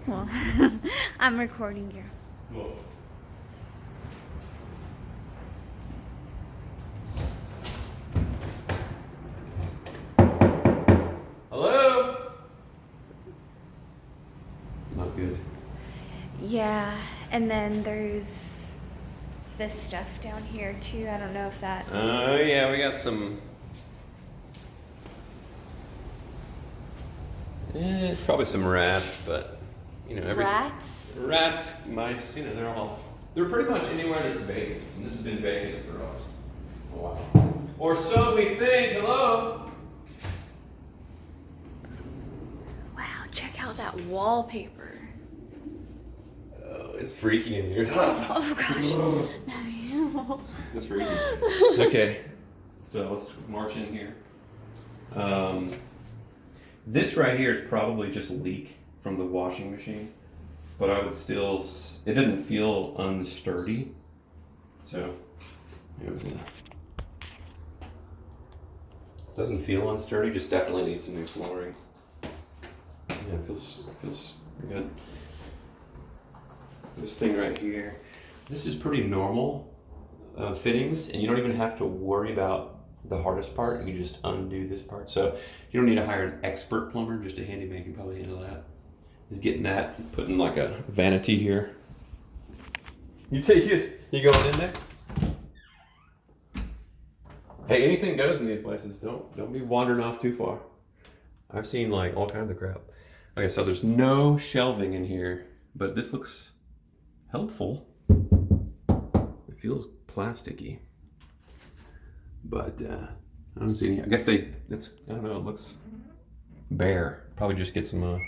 Well, I'm recording you. Cool. Hello? Not good. Yeah, and then there's this stuff down here too. I don't know if that. Oh, yeah, we got some. It's probably some rats, but Rats? rats, mice. They're pretty much anywhere that's vacant, and this has been vacant for a while, or so we think. Hello. Wow, check out that wallpaper. Oh, it's freaky in here. Oh gosh. It's freaky. Okay, so let's march in here. This right here is probably just a leak from the washing machine, but I would still, it doesn't feel unsturdy. So, doesn't feel unsturdy, just definitely needs some new flooring. Yeah, it feels good. This thing right here, this is pretty normal fittings, and you don't even have to worry about the hardest part. You can just undo this part. So you don't need to hire an expert plumber, just a handyman can probably handle that. Is getting that, putting like a vanity here. You going in there? Hey, anything goes in these places. Don't be wandering off too far. I've seen like all kinds of crap. Okay, so there's no shelving in here, but this looks helpful. It feels plasticky, but I don't see any. I guess I don't know. It looks bare. Probably just get some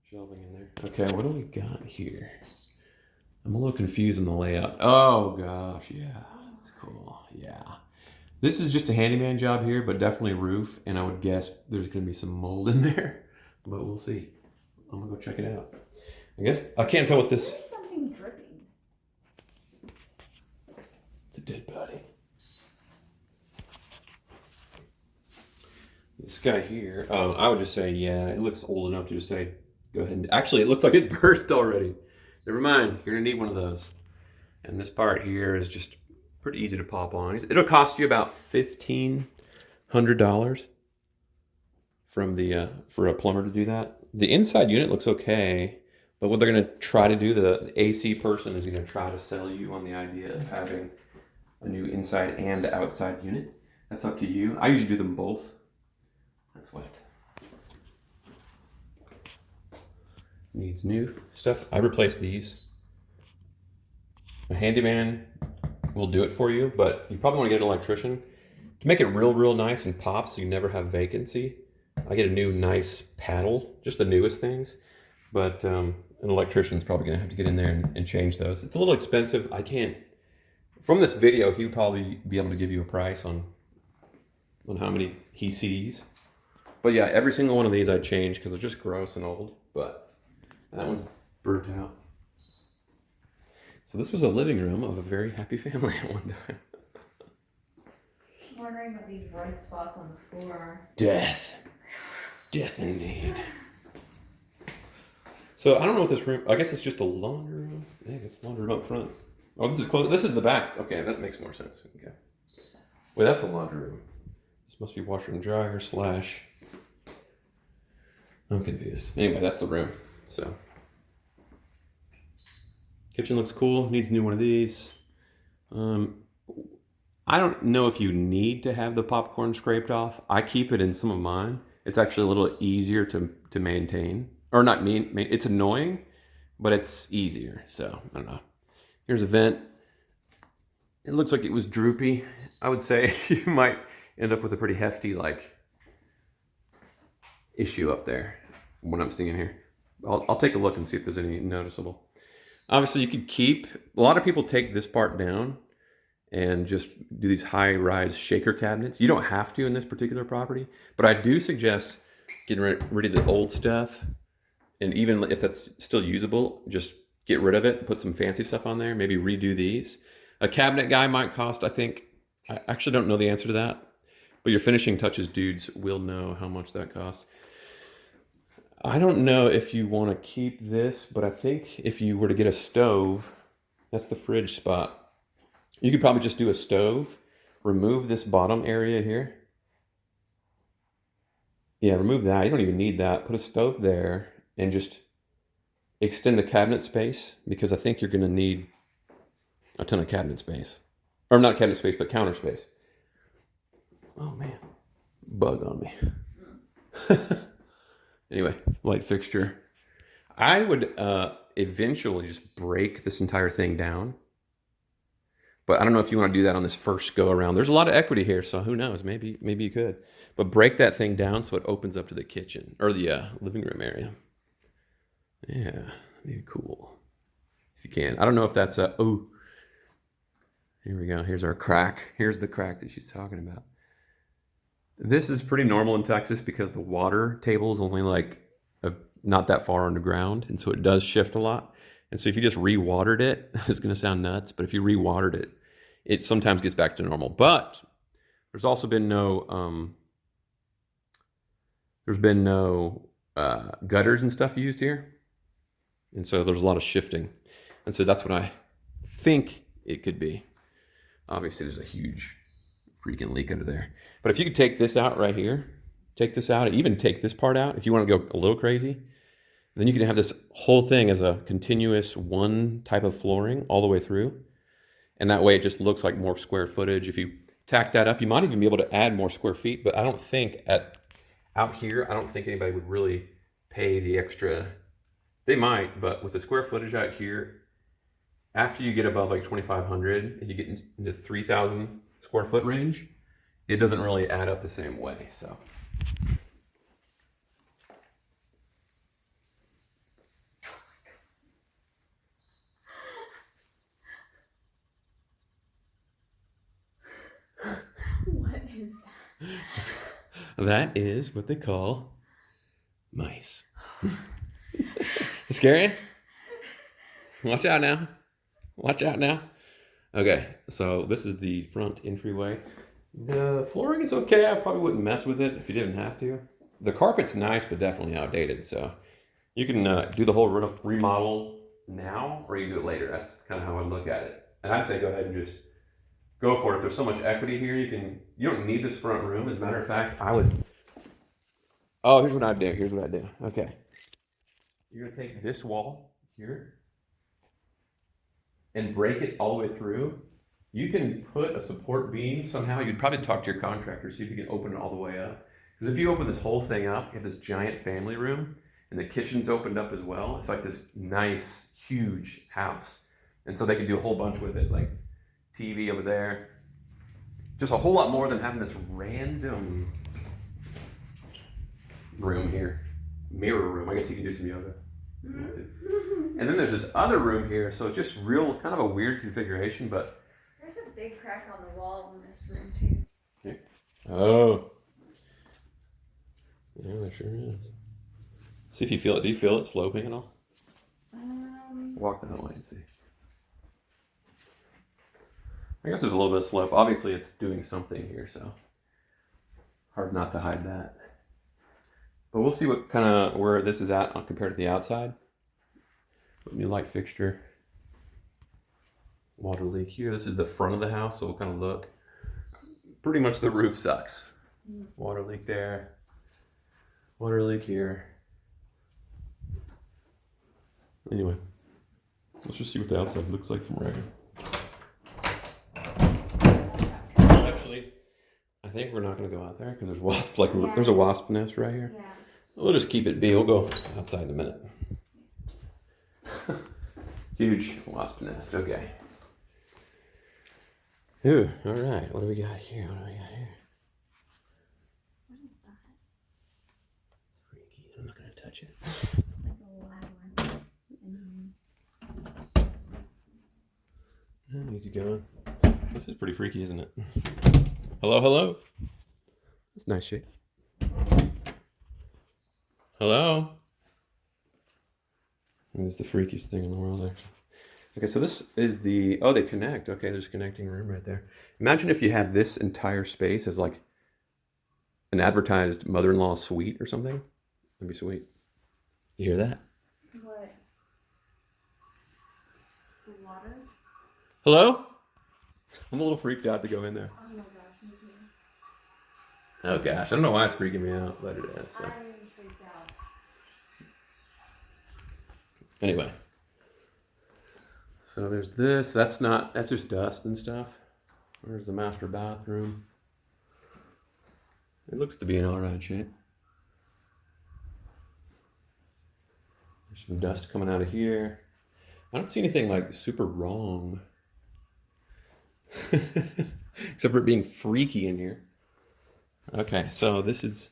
shelving in there. Okay, what do we got here? I'm a little confused in the layout. Oh gosh, yeah, that's cool. Yeah, this is just a handyman job here, but definitely roof. And I would guess there's gonna be some mold in there, but we'll see. I'm gonna go check it out. I guess I can't tell what this. There's something dripping. It's a dead body. This guy here, I would just say, yeah, it looks old enough to just say, go ahead and, actually, it looks like it burst already. Never mind, you're gonna need one of those. And this part here is just pretty easy to pop on. It'll cost you about $1,500 from the for a plumber to do that. The inside unit looks okay, but what they're gonna try to do, the AC person is gonna try to sell you on the idea of having a new inside and outside unit. That's up to you. I usually do them both. That's what needs new stuff. I replaced these. A handyman will do it for you, but you probably want to get an electrician to make it real nice and pop, so you never have vacancy. I get a new nice paddle, just the newest things, but an electrician's probably gonna have to get in there and change those. It's a little expensive. I can't. From this video, he would probably be able to give you a price on how many he sees. But yeah, every single one of these I changed because they're just gross and old. But that one's burnt out. So this was a living room of a very happy family at one time. I'm wondering what these bright spots on the floor are. Death indeed. So I don't know what this room. I guess it's just a laundry room. Yeah, it's laundry room up front. Oh, this is close. This is the back. Okay, that makes more sense. Okay. Wait, that's a laundry room. This must be washer and dryer / I'm confused. Anyway, that's the room. So, kitchen looks cool. Needs a new one of these. I don't know if you need to have the popcorn scraped off. I keep it in some of mine. It's actually a little easier to maintain, or not mean. It's annoying, but it's easier. So I don't know. Here's a vent. It looks like it was droopy. I would say you might end up with a pretty hefty issue up there from what I'm seeing here. I'll take a look and see if there's any noticeable. Obviously, you could keep. A lot of people take this part down and just do these high-rise shaker cabinets. You don't have to in this particular property, but I do suggest getting rid of the old stuff, and even if that's still usable, just get rid of it, put some fancy stuff on there, maybe redo these. A cabinet guy might cost, I actually don't know the answer to that, but your finishing touches dudes will know how much that costs. I don't know if you want to keep this, but I think if you were to get a stove, that's the fridge spot. You could probably just do a stove, remove this bottom area here. Yeah, remove that. You don't even need that. Put a stove there and just extend the cabinet space because I think you're going to need a ton of cabinet space. Or not cabinet space, but counter space. Oh man, bug on me. Anyway, light fixture. I would eventually just break this entire thing down. But I don't know if you want to do that on this first go around. There's a lot of equity here, so who knows? Maybe you could. But break that thing down so it opens up to the kitchen or the living room area. Yeah, that'd be cool. If you can. I don't know if that's a... Oh, here we go. Here's our crack. Here's the crack that she's talking about. This is pretty normal in Texas because the water table is only like not that far underground, and so it does shift a lot. And so if you just re-watered it, it's going to sound nuts, but if you re-watered it, it sometimes gets back to normal. But there's also been no gutters and stuff used here, and so there's a lot of shifting, and so that's what I think it could be. Obviously, there's a huge freaking leak under there. But if you could take this out right here, take this out, even take this part out, if you want to go a little crazy, then you can have this whole thing as a continuous one type of flooring all the way through. And that way it just looks like more square footage. If you tack that up, you might even be able to add more square feet, but I don't think out here, I don't think anybody would really pay the extra. They might, but with the square footage out here, after you get above like 2,500 and you get into 3,000 square foot range, it doesn't really add up the same way. So What is that? that is what they call mice. Scary? Watch out now. Watch out now. Okay, so this is the front entryway. The flooring is okay. I probably wouldn't mess with it if you didn't have to. The carpet's nice, but definitely outdated. So you can do the whole remodel now, or you do it later. That's kind of how I look at it. And I'd say go ahead and just go for it. There's so much equity here. You don't need this front room. As a matter of fact, I would. Oh, here's what I do. Here's what I do. Okay, you're gonna take this wall here and break it all the way through. You can put a support beam somehow. You'd probably talk to your contractor, see if you can open it all the way up. Because if you open this whole thing up, you have this giant family room, and the kitchen's opened up as well. It's like this nice, huge house. And so they can do a whole bunch with it, like TV over there. Just a whole lot more than having this random room here. Mirror room. I guess you can do some yoga. And then there's this other room here, so it's just real, kind of a weird configuration, but... There's a big crack on the wall in this room, too. Okay. Oh. Yeah, there sure is. See if you feel it. Do you feel it sloping at all? Walk that way and see. I guess there's a little bit of slope. Obviously, it's doing something here, so hard not to hide that. But we'll see what kind of where this is at compared to the outside. New light fixture. Water leak here. This is the front of the house, so we'll kind of look. Pretty much the roof sucks. Water leak there. Water leak here. Anyway, let's just see what the outside looks like from right here. Actually, I think we're not going to go out there because there's wasps. Like there's a wasp nest right here. Yeah. We'll just keep it be. We'll go outside in a minute. Huge wasp nest. Okay. Ooh, all right. What do we got here? What do we got here? What is that? It's freaky. I'm not going to touch it. Like a ladder. Easy going. This is pretty freaky, isn't it? Hello, hello. That's a nice shape. Hello. This is the freakiest thing in the world, actually. Okay, so this is the... Oh, they connect. Okay, there's a connecting room right there. Imagine if you had this entire space as like an advertised mother-in-law suite or something. That'd be sweet. You hear that? What? The water? Hello? I'm a little freaked out to go in there. Oh my gosh, me too. Oh gosh, I don't know why it's freaking me out, but it is. So. I'm freaked out. Anyway. So there's this. That's just dust and stuff. Where's the master bathroom? It looks to be in alright shape. There's some dust coming out of here. I don't see anything like super wrong. Except for it being freaky in here. Okay, so this is,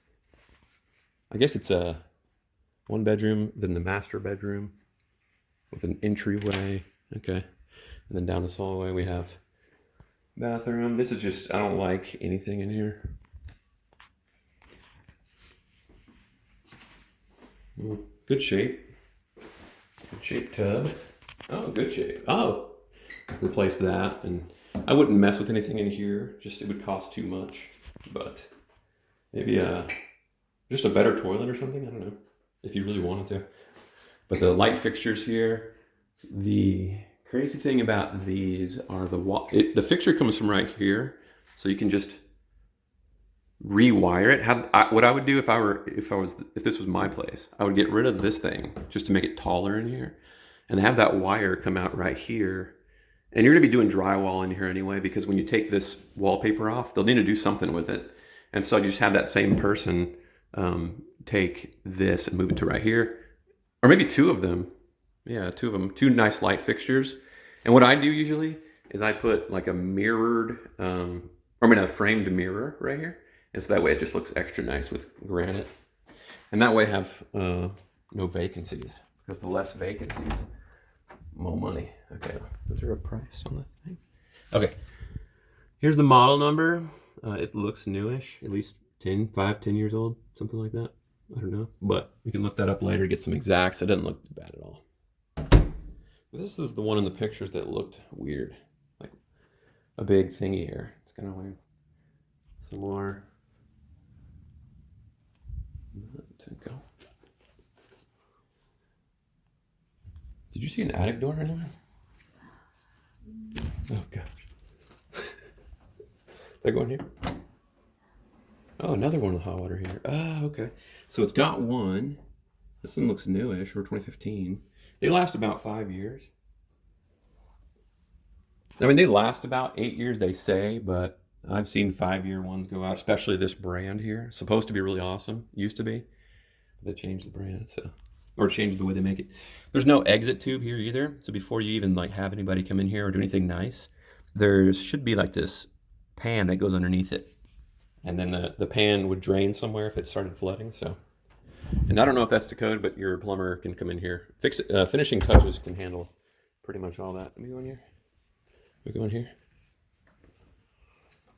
I guess it's a 1 bedroom, then the master bedroom with an entryway. Okay, and then down this hallway we have bathroom. This is just, I don't like anything in here. Good shape. Good shape tub. Oh, good shape. Oh, replace that, and I wouldn't mess with anything in here. Just it would cost too much, but maybe just a better toilet or something. I don't know if you really wanted to. But the light fixtures here. The crazy thing about these are the fixture comes from right here, so you can just rewire it. What I would do if this was my place, I would get rid of this thing just to make it taller in here, and have that wire come out right here. And you're gonna be doing drywall in here anyway, because when you take this wallpaper off, they'll need to do something with it. And so you just have that same person take this and move it to right here, or maybe 2 of them. Yeah, 2 of them, 2 nice light fixtures. And what I do usually is I put like a mirrored, a framed mirror right here. And so that way it just looks extra nice with granite. And that way I have no vacancies, because the less vacancies, more money. Okay, is there a price on that thing? Okay, here's the model number. It looks newish, at least 10 years old, something like that. I don't know, but we can look that up later, get some exacts. It doesn't look bad at all. This is the one in the pictures that looked weird, like a big thingy here. It's kind of weird. Some more. To go. Did you see an attic door anywhere? Oh gosh. Did I go in here? Oh, another one with hot water here. Oh, okay. So it's got one. This one looks newish, or 2015. They last about 5 years. I mean, they last about 8 years, they say, but I've seen 5-year ones go out, especially this brand here. It's supposed to be really awesome. Used to be. They changed the brand, or changed the way they make it. There's no exit tube here either. So before you even have anybody come in here or do anything nice, there should be like this pan that goes underneath it. And then the pan would drain somewhere if it started flooding. So, and I don't know if that's the code, but your plumber can come in here. Fix it. Finishing touches can handle pretty much all that. Let me go in here. We go in here.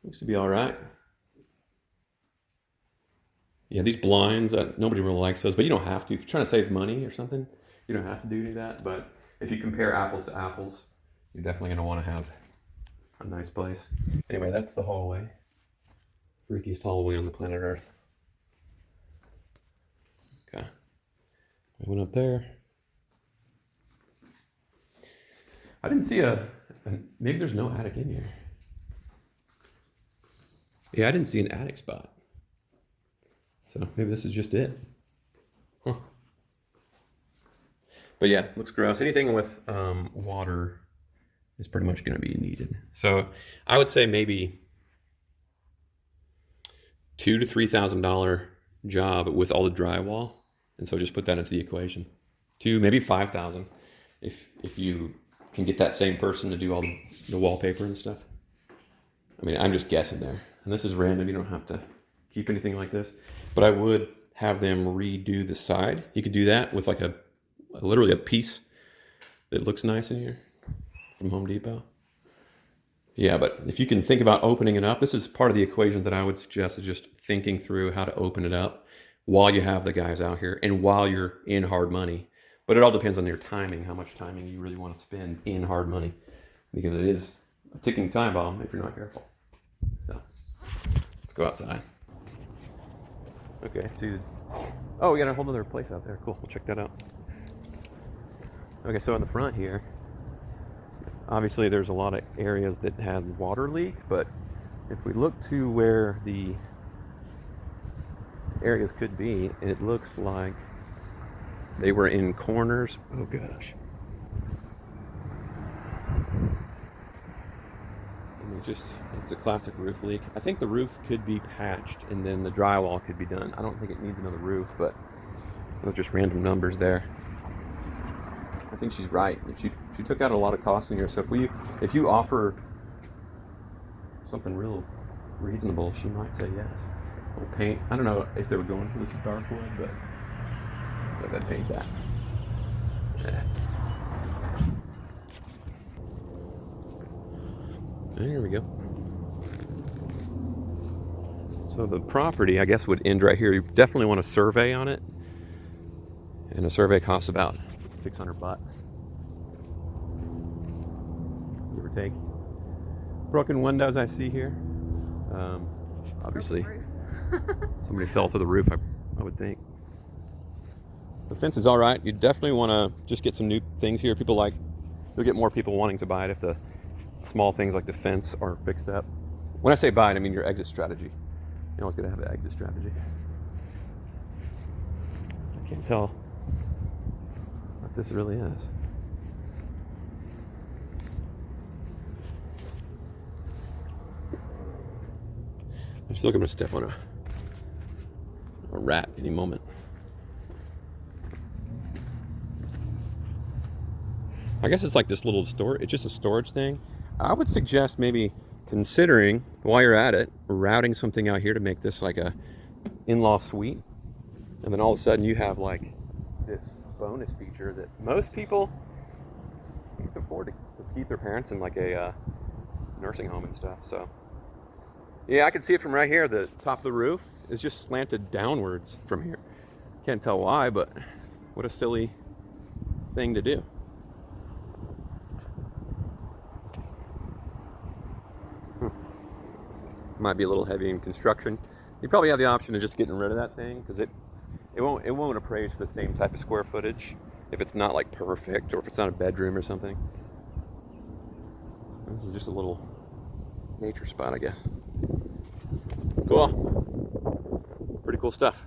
Looks to be all right. Yeah, these blinds, nobody really likes those, but you don't have to. If you're trying to save money or something, you don't have to do that. But if you compare apples to apples, you're definitely going to want to have a nice place. Anyway, that's the hallway. Freakiest hallway on the planet Earth. Okay. I went up there. I didn't see maybe there's no attic in here. Yeah, I didn't see an attic spot. So maybe this is just it. Huh. But yeah, looks gross. Anything with water is pretty much going to be needed. So I would say maybe $2,000 to $3,000 job with all the drywall, and so just put that into the equation. Maybe $5,000 if you can get that same person to do all the wallpaper and stuff. I mean, I'm just guessing there, and this is random. You don't have to keep anything like this, but I would have them redo the side. You could do that with like literally a piece that looks nice in here from Home Depot. Yeah, but if you can think about opening it up, this is part of the equation that I would suggest, is just thinking through how to open it up while you have the guys out here and while you're in hard money. But it all depends on your timing, how much timing you really want to spend in hard money, because it is a ticking time bomb if you're not careful. So let's go outside. Okay, dude. Oh, we got a whole other place out there. Cool, we'll check that out. Okay, so in the front here, obviously there's a lot of areas that had water leak, but if we look to where the areas could be, it looks like they were in corners. Oh gosh. It's a classic roof leak. I think the roof could be patched and then the drywall could be done. I don't think it needs another roof, but those are just random numbers there. I think she's right. She took out a lot of costs in here. So if you offer something real reasonable, she might say yes. A little paint. I don't know if they were going for this dark wood, but I gotta paint that. Yeah. And here we go. So the property, I guess, would end right here. You definitely want a survey on it, and a survey costs about $600, give or take. Broken windows I see here. Obviously, somebody fell through the roof, I would think. The fence is all right. You definitely want to just get some new things here. You'll get more people wanting to buy it if the small things like the fence are fixed up. When I say buy it, I mean your exit strategy. You always got to have an exit strategy. I can't tell what this really is. I feel like I'm going to step on a rat any moment. I guess it's like this little store. It's just a storage thing. I would suggest maybe considering, while you're at it, routing something out here to make this like a in-law suite. And then all of a sudden you have like this bonus feature that most people can't afford to keep their parents in like a nursing home and stuff. So yeah, I can see it from right here. The top of the roof is just slanted downwards from here. Can't tell why, but what a silly thing to do. Might be a little heavy in construction. You probably have the option of just getting rid of that thing because it won't appraise for the same type of square footage if it's not like perfect or if it's not a bedroom or something. This is just a little nature spot, I guess. Cool. Pretty cool stuff.